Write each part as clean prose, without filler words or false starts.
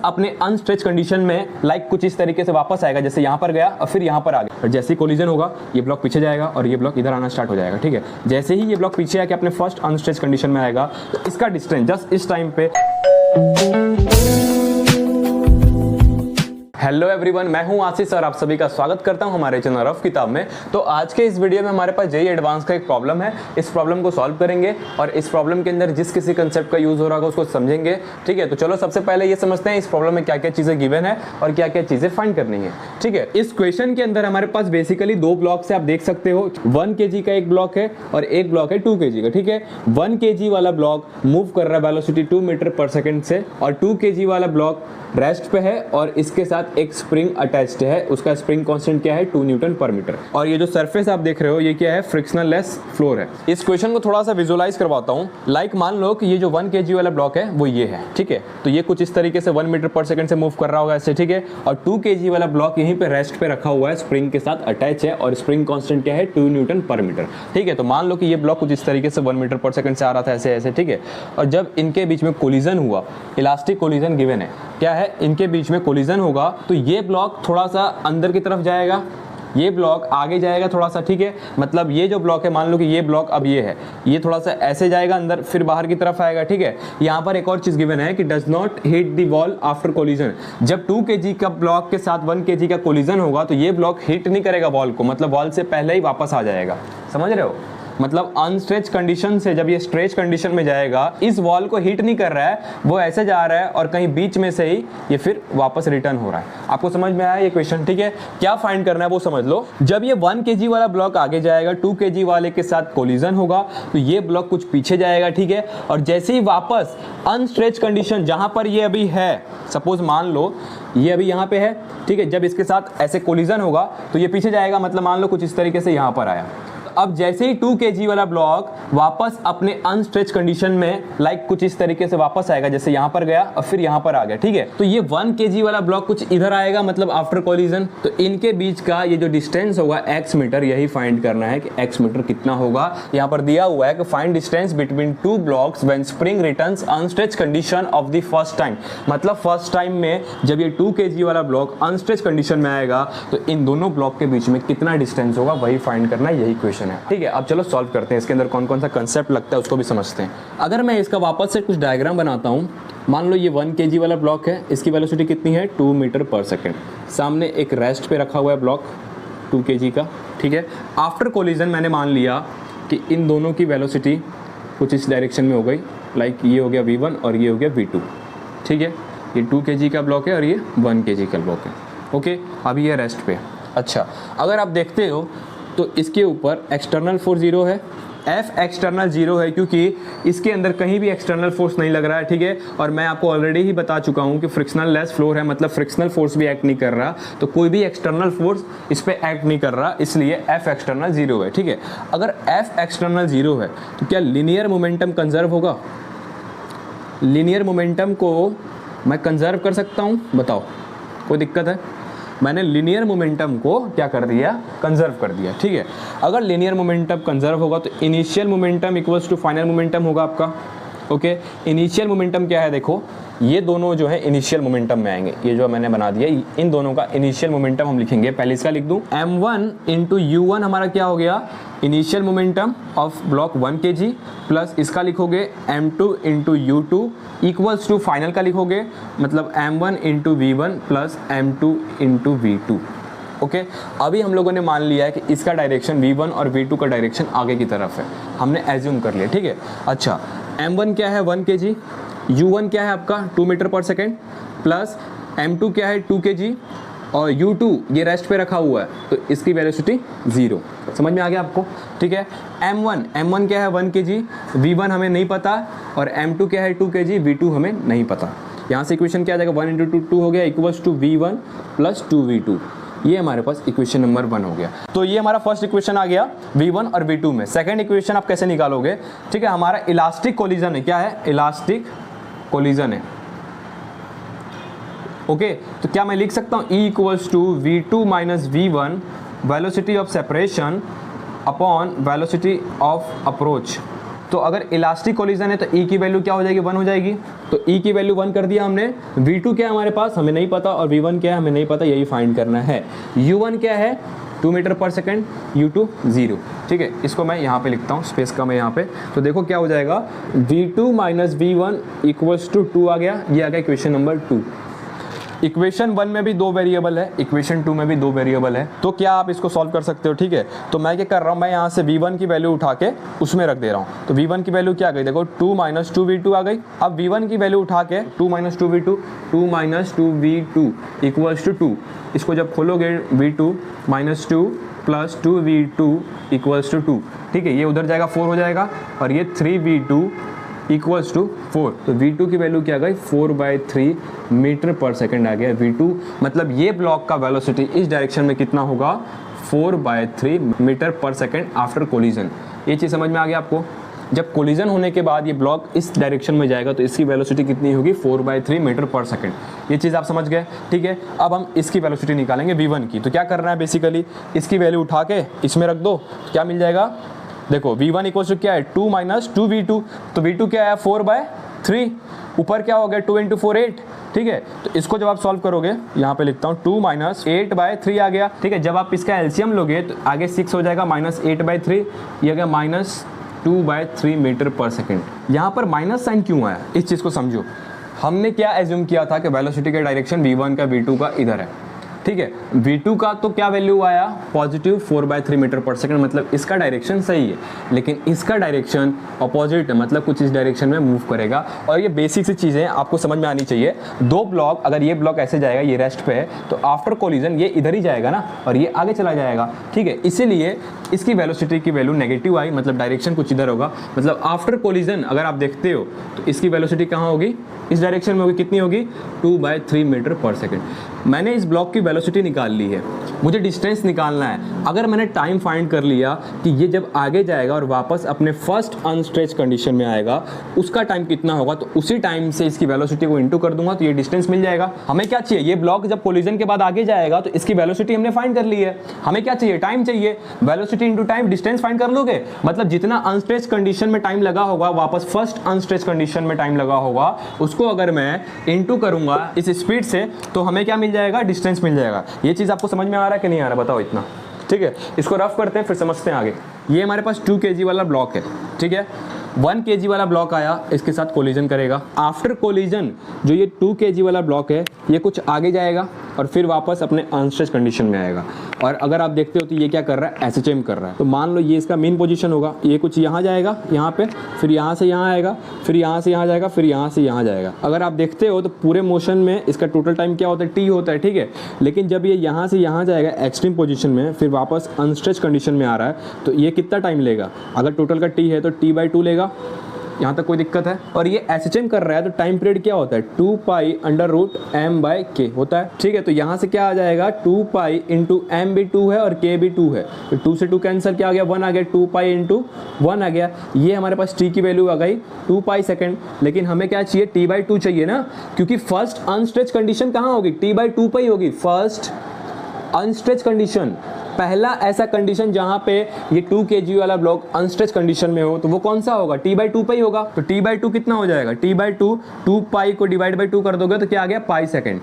अपने unstretched condition में like कुछ इस तरीके से वापस आएगा, जैसे यहाँ पर गया और फिर यहाँ पर आ गया। और जैसे ही कोलिजन होगा ये ब्लॉक पीछे जाएगा और ये ब्लॉक इधर आना स्टार्ट हो जाएगा। ठीक है, जैसे ही ये ब्लॉक पीछे आके अपने फर्स्ट अनस्ट्रेच कंडीशन में आएगा तो इसका डिस्टेंस जस्ट इस टाइम पे। हेलो एवरीवन, मैं हूं आशीष और आप सभी का स्वागत करता हूं हमारे चैनल रफ किताब में। तो आज के इस वीडियो में हमारे पास जेईई एडवांस का एक प्रॉब्लम है, इस प्रॉब्लम को सॉल्व करेंगे और इस प्रॉब्लम के अंदर जिस किसी कंसेप्ट का यूज हो रहा होगा उसको समझेंगे। ठीक है, तो चलो सबसे पहले ये समझते हैं इस प्रॉब्लम में क्या क्या चीजें गिवन है और क्या क्या चीजें फाइंड करनी है। ठीक है, इस क्वेश्चन के अंदर हमारे पास बेसिकली दो ब्लॉक्स है, आप देख सकते हो 1 kg का एक ब्लॉक है और एक ब्लॉक है 2 kg का। ठीक है, 1 kg वाला ब्लॉक मूव कर रहा है वेलोसिटी 2 मीटर पर सेकेंड से और 2 kg वाला ब्लॉक रेस्ट पे है और इसके साथ एक स्प्रिंग अटैच्ड है, उसका स्प्रिंग कांस्टेंट क्या है 2 न्यूटन पर मीटर। और ये जो सरफेस आप देख रहे हो ये क्या है, फ्रिक्शनल लेस फ्लोर है। इस क्वेश्चन को थोड़ा सा विजुअलाइज करवाता हूँ। लाइक मान लो कि ये जो 1 kg वाला ब्लॉक है वो ये है। ठीक है, तो ये कुछ इस तरीके से 1 मीटर पर सेकंड से मूव कर रहा होगा ऐसे। ठीक है, और 2 kg वाला ब्लॉक यहीं पे रेस्ट पे रखा हुआ है, स्प्रिंग के साथ अटैच है और स्प्रिंग कांस्टेंट क्या है 2 न्यूटन पर मीटर। ठीक है, तो मान लो कि ये ब्लॉक कुछ इस तरीके से 1 मीटर पर सेकंड से आ रहा था ऐसे ऐसे। ठीक है, और जब इनके बीच में कोलिजन हुआ, इलास्टिक कोलिजन गिवन है, क्या है इनके बीच में कोलिजन होगा तो ये ब्लॉक थोड़ा सा अंदर की तरफ जाएगा, ये ब्लॉक आगे जाएगा थोड़ा सा। ठीक है, मतलब ये जो ब्लॉक है, मान लो कि ये ब्लॉक अब ये है, ये थोड़ा सा ऐसे जाएगा अंदर फिर बाहर की तरफ आएगा। ठीक है, यहाँ पर एक और चीज गिवन है कि does not hit the wall after collision. जब 2 kg का ब्लॉक के साथ 1 kg का कोलिजन होगा तो ये ब्लॉक हिट नहीं करेगा वॉल को, मतलब वॉल से पहले ही वापस आ जाएगा। समझ रहे हो, मतलब अनस्ट्रेच कंडीशन से जब ये स्ट्रेच कंडीशन में जाएगा, इस वॉल को हिट नहीं कर रहा है, वो ऐसे जा रहा है और कहीं बीच में से ही ये फिर वापस रिटर्न हो रहा है। आपको समझ में आया ये क्वेश्चन? ठीक है, क्या फाइंड करना है वो समझ लो। जब ये 1 kg वाला ब्लॉक आगे जाएगा, 2 kg वाले के साथ कोलिजन होगा तो ये ब्लॉक कुछ पीछे जाएगा। ठीक है, और जैसे ही वापस अनस्ट्रेच कंडीशन जहां पर ये अभी है, सपोज मान लो ये अभी यहाँ पे है। ठीक है, जब इसके साथ ऐसे कोलिजन होगा तो ये पीछे जाएगा, मतलब मान लो कुछ इस तरीके से यहाँ पर आया। अब जैसे ही 2 kg वाला ब्लॉक वापस अपने अनस्ट्रेच कंडीशन में लाइक कुछ इस तरीके से वापस आएगा, जैसे यहाँ पर गया और फिर यहाँ पर आ गया। ठीक है, तो ये 1 kg वाला ब्लॉक कुछ इधर आएगा, मतलब आफ्टर कोलिजन। तो इनके बीच का ये जो डिस्टेंस होगा x मीटर, यही फाइंड करना है कि x मीटर कितना होगा। यहाँ पर दिया हुआ है कि find distance between 2 blocks when spring returns unstretched condition of the first time. मतलब फर्स्ट टाइम में जब ये 2 kg वाला ब्लॉक अनस्ट्रेच कंडीशन में आएगा तो इन दोनों ब्लॉक के बीच में कितना डिस्टेंस होगा, वही फाइंड करना है, यही क्वेश्चन है। ठीक है, अब चलो सॉल्व करते हैं। इसके अंदर कौन कौन सा कंसेप्ट लगता है उसको भी समझते हैं। अगर मैं इसका वापस से कुछ डायग्राम बनाता हूँ, मान लो ये 1 kg वाला ब्लॉक है, इसकी वेलोसिटी कितनी है 2 मीटर पर सेकेंड। सामने एक रेस्ट पे रखा हुआ है ब्लॉक 2 kg का। ठीक है, आफ्टर कोलिजन मैंने मान लिया कि इन दोनों की वेलोसिटी कुछ इस डायरेक्शन में हो गई, लाइक ये हो गया v1 और ये हो गया v2। ठीक है, ये 2 kg का ब्लॉक है और ये 1 kg का ब्लॉक है। ओके, अभी ये रेस्ट पे। अच्छा, अगर आप देखते हो तो इसके ऊपर एक्सटर्नल फोर्स 0 है, F एक्सटर्नल 0 है क्योंकि इसके अंदर कहीं भी एक्सटर्नल फोर्स नहीं लग रहा है। ठीक है, और मैं आपको ऑलरेडी ही बता चुका हूँ कि फ्रिक्शनल लेस फ्लोर है, मतलब फ्रिक्शनल फोर्स भी एक्ट नहीं कर रहा, तो कोई भी एक्सटर्नल फोर्स इस पर एक्ट नहीं कर रहा, इसलिए F एक्सटर्नल 0 है। ठीक है, अगर F एक्सटर्नल 0 है तो क्या लीनियर मोमेंटम कंजर्व होगा? लीनियर मोमेंटम को मैं कंजर्व कर सकता हूँ? बताओ, कोई दिक्कत है? मैंने लीनियर मोमेंटम को क्या कर दिया, कंजर्व कर दिया। ठीक है, अगर लीनियर मोमेंटम कंजर्व होगा तो initial momentum equals to final momentum होगा आपका। ओके, इनिशियल मोमेंटम क्या है, देखो ये दोनों जो है इनिशियल मोमेंटम में आएंगे। ये जो मैंने बना दिया, इन दोनों का इनिशियल मोमेंटम हम लिखेंगे। पहले इसका लिख दूं, m1 इंटू u1 हमारा क्या हो गया, initial momentum of block 1 kg, plus इसका लिखोगे m2 into u2 equals to final का लिखोगे, मतलब m1 into v1 plus m2 into v2। Okay, अभी हम लोगों ने मान लिया है कि इसका डायरेक्शन v1 और v2 का डायरेक्शन आगे की तरफ है, हमने एज्यूम कर लिया। ठीक है, अच्छा m1 क्या है 1 kg, u1 क्या है आपका 2 मीटर पर सेकेंड, प्लस m2 क्या है 2 kg और u2 ये रेस्ट पे रखा हुआ है तो इसकी वेलोसिटी 0। समझ में आ गया आपको? ठीक है, m1 क्या है 1 kg, v1 हमें नहीं पता और m2 क्या है 2 kg, v2 हमें नहीं पता। यहाँ से इक्वेशन क्या आ जाएगा, 1 इंटू 2 हो गया equals to v1 plus 2v2। ये हमारे पास इक्वेशन नंबर 1 हो गया। तो ये हमारा फर्स्ट इक्वेशन आ गया v1 और v2 में। सेकंड इक्वेशन आप कैसे निकालोगे? ठीक है, हमारा इलास्टिक कोलिजन है। क्या है? इलास्टिक कोलिजन है। ओके, तो क्या मैं लिख सकता हूं E equals to v2 minus v1 velocity of separation upon velocity of approach. तो अगर इलास्टिक कोलिजन है तो E की वैल्यू क्या हो जाएगी, 1 हो जाएगी। तो E की वैल्यू 1 कर दिया हमने। V2 क्या है हमारे पास, हमें नहीं पता, और V1 क्या है हमें नहीं पता, यही फाइंड करना है। U1 क्या है 2 मीटर पर सेकेंड, U2 0। ठीक है, इसको मैं यहाँ पे लिखता हूँ, स्पेस का मैं यहाँ पे। तो देखो क्या हो जाएगा, V2 minus V1 equals to 2 आ गया। ये आ गया इक्वेशन नंबर 2। इक्वेशन 1 में भी 2 वेरिएबल है, इक्वेशन 2 में भी 2 वेरिएबल है। तो क्या आप इसको सॉल्व कर सकते हो? ठीक है, तो मैं क्या कर रहा हूँ, मैं यहाँ से V1 की वैल्यू उठा के उसमें रख दे रहा हूँ। तो V1 की वैल्यू क्या आ गई, देखो 2 माइनस 2V2 आ गई। अब V1 की वैल्यू उठा के 2 minus 2V2, 2 minus 2V2 equals to 2। इसको जब खोलोगे V2 minus 2 plus 2V2 equals to 2। ठीक है, ये उधर जाएगा 4 हो जाएगा, और ये 3V2 इक्वल्स टू 4। तो V2 की वैल्यू क्या आ गई, 4/3 मीटर पर सेकेंड आ गया V2। मतलब ये ब्लॉक का वेलोसिटी इस डायरेक्शन में कितना होगा, 4/3 मीटर पर सेकेंड आफ्टर कोलिजन। ये चीज़ समझ में आ गया आपको? जब कोलिजन होने के बाद ये ब्लॉक इस डायरेक्शन में जाएगा तो इसकी वेलोसिटी कितनी होगी, 4/3 मीटर पर सेकेंड। ये चीज़ आप समझ गए? ठीक है, अब हम इसकी वेलोसिटी निकालेंगे V1 की। तो क्या करना है, बेसिकली इसकी वैल्यू उठा के इसमें रख दो, क्या मिल जाएगा, देखो V1 इक्वल टू क्या है 2 माइनस 2V2। तो V2 क्या है 4/3, ऊपर क्या हो गया 2 × 4 8। ठीक है, तो इसको जब आप सॉल्व करोगे, यहाँ पे लिखता हूँ 2 माइनस 8/3 आ गया। ठीक है, जब आप इसका एलसीएम लोगे तो आगे 6 हो जाएगा, माइनस 8/3, ये आ गया माइनस 2/3 मीटर पर सेकेंड। यहाँ पर माइनस साइन क्यों आया, इस चीज़ को समझो। हमने क्या एज्यूम किया था कि वेलोसिटी का डायरेक्शन V1 का V2 का इधर है। ठीक है, V2 का तो क्या वैल्यू आया, पॉजिटिव 4/3 मीटर पर सेकंड, मतलब इसका डायरेक्शन सही है, लेकिन इसका डायरेक्शन अपोजिट है, मतलब कुछ इस डायरेक्शन में मूव करेगा। और ये बेसिक सी चीज़ें आपको समझ में आनी चाहिए। दो ब्लॉक, अगर ये ब्लॉक ऐसे जाएगा, ये रेस्ट पे है, तो आफ्टर कोलिजन ये इधर ही जाएगा ना, और ये आगे चला जाएगा। ठीक है, इसीलिए इसकी वेलोसिटी की वैल्यू नेगेटिव आई, मतलब डायरेक्शन कुछ इधर होगा। मतलब आफ्टर कोलिजन अगर आप देखते हो तो इसकी वेलोसिटी कहाँ होगी, इस डायरेक्शन में होगी। कितनी होगी, 2/3 मीटर पर सेकेंड। मैंने इस ब्लॉक की वेलोसिटी निकाल ली है, मुझे डिस्टेंस निकालना है। अगर मैंने टाइम फाइंड कर लिया कि ये जब आगे जाएगा और वापस अपने फर्स्ट अनस्ट्रेच कंडीशन में आएगा, उसका टाइम कितना होगा, तो उसी टाइम से इसकी वेलोसिटी को इंटू कर दूंगा, तो ये डिस्टेंस मिल जाएगा। हमें क्या चाहिए, ये ब्लॉक जब कोलिजन के बाद आगे जाएगा तो इसकी वेलोसिटी हमने फाइंड कर ली है। हमें क्या चाहिए, टाइम चाहिए। Velocity into time, distance find कर लोगे, मतलब जितना अनस्ट्रेच कंडीशन में टाइम लगा होगा, वापस फर्स्ट अनस्ट्रेच कंडीशन में टाइम लगा होगा, उसको अगर मैं इंटू करूंगा इस स्पीड से, तो हमें क्या मिल जाएगा, डिस्टेंस मिल जाएगा। ये चीज़ आपको समझ में आ रहा है कि नहीं आ रहा, बताओ इतना। ठीक है, इसको रफ करते हैं फिर समझते हैं आगे। ये हमारे पास 2 kg वाला ब्लॉक है। ठीक है, 1 kg वाला ब्लॉक आया, इसके साथ कोलिजन करेगा। आफ्टर कोलिजन जो ये 2 kg वाला ब्लॉक है, ये कुछ आगे जाएगा और फिर वापस अपने अनस्ट्रेच कंडीशन में आएगा। और अगर आप देखते हो तो ये क्या कर रहा है, एसएचएम कर रहा है। तो मान लो ये इसका मेन पोजीशन होगा, ये कुछ यहाँ जाएगा, यहाँ पे, फिर यहाँ से यहाँ आएगा, फिर यहाँ से यहाँ जाएगा, फिर यहाँ से यहाँ जाएगा। अगर आप देखते हो तो पूरे मोशन में इसका टोटल टाइम क्या होता है, टी होता है। ठीक है, लेकिन जब ये यहाँ से यहाँ जाएगा एक्सट्रीम पोजीशन में, फिर वापस अनस्ट्रेच कंडीशन में आ रहा है, तो ये कितना टाइम लेगा, अगर टोटल का टी है तो t/2 लेगा। यहाँ तक कोई दिक्कत है? और ये एसएचएम कर रहा है तो टाइम पीरियड क्या होता है, 2π√m/k होता है। ठीक है, तो यहाँ से क्या आ जाएगा, 2π × m भी 2 है और k भी 2 है, तो 2 से 2 कैंसिल, क्या आ गया, 1 आ गया, 2π × 1 आ गया। ये हमारे पास t की वैल्यू आ गई 2π सेकेंड। लेकिन हमें क्या चाहिए, t/2 चाहिए ना, क्योंकि फर्स्ट अनस्ट्रेच कंडीशन कहाँ होगी, t/2 पे ही होगी। फर्स्ट अनस्ट्रेच कंडीशन, पहला ऐसा कंडीशन जहां पे ये 2 kg वाला ब्लॉक अनस्ट्रेच कंडीशन में हो, तो वो कौन सा होगा, t/2 पे ही होगा। तो t/2 कितना हो जाएगा, t/2, 2π को डिवाइड बाई 2 कर दोगे तो क्या आ गया, पाई सेकेंड।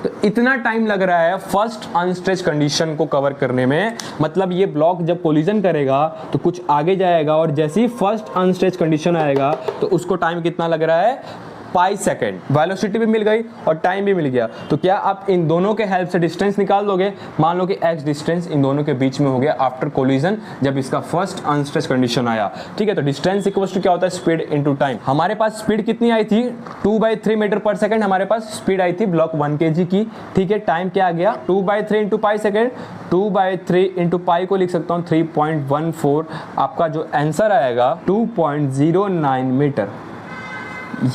तो इतना टाइम लग रहा है फर्स्ट अनस्ट्रेच कंडीशन को कवर करने में। मतलब ये ब्लॉक जब कोलिजन करेगा तो कुछ आगे जाएगा, और जैसे ही फर्स्ट अनस्ट्रेच कंडीशन आएगा तो उसको टाइम कितना लग रहा है, पाई सेकेंड। वेलोसिटी भी मिल गई और टाइम भी मिल गया। तो क्या आप इन दोनों के हेल्प से डिस्टेंस निकाल दोगे। मान लो कि x डिस्टेंस इन दोनों के बीच में हो गया आफ्टर कोलिजन, जब इसका फर्स्ट अनस्ट्रेच कंडीशन आया। ठीक है, तो डिस्टेंस इक्वल्स टू क्या होता है, स्पीड इनटू टाइम। हमारे पास स्पीड कितनी आई थी, 2/3 मीटर पर सेकंड हमारे पास स्पीड आई थी ब्लॉक 1 kg की। ठीक है, टाइम क्या आ गया, 2/3 × पाई सेकेंड। 2/3 × पाई को लिख सकता हूँ 3.14। आपका जो आंसर आएगा 2.09 मीटर।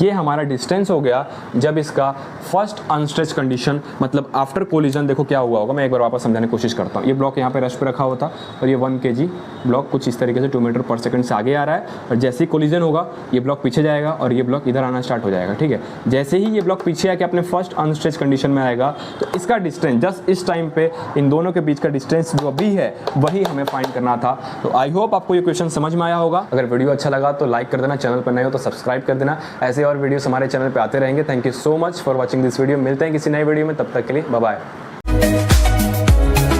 ये हमारा डिस्टेंस हो गया जब इसका फर्स्ट अनस्ट्रेच कंडीशन, मतलब आफ्टर कोलिजन। देखो क्या हुआ होगा, मैं एक बार वापस समझाने की कोशिश करता हूँ। ये ब्लॉक यहाँ पे रेस्ट पे रखा हुआ था और ये 1 kg ब्लॉक कुछ इस तरीके से 2 मीटर पर सेकंड से आगे आ रहा है, और जैसे ही कोलिजन होगा ये ब्लॉक पीछे जाएगा और ये ब्लॉक इधर आना स्टार्ट हो जाएगा। ठीक है, जैसे ही ये ब्लॉक पीछे आके अपने फर्स्ट अनस्ट्रेच कंडीशन में आएगा तो इसका डिस्टेंस जस्ट इस टाइम पे इन दोनों के बीच का डिस्टेंस जो अभी है वही हमें फाइंड करना था। तो आई होप आपको ये क्वेश्चन समझ में आया होगा। अगर वीडियो अच्छा लगा तो लाइक कर देना, चैनल पर नए हो तो सब्सक्राइब कर देना। ऐसे ऐसे और वीडियोस हमारे चैनल पे आते रहेंगे। Thank you so much for watching this video. मिलते हैं किसी नए वीडियो में, तब तक के लिए बाय बाय।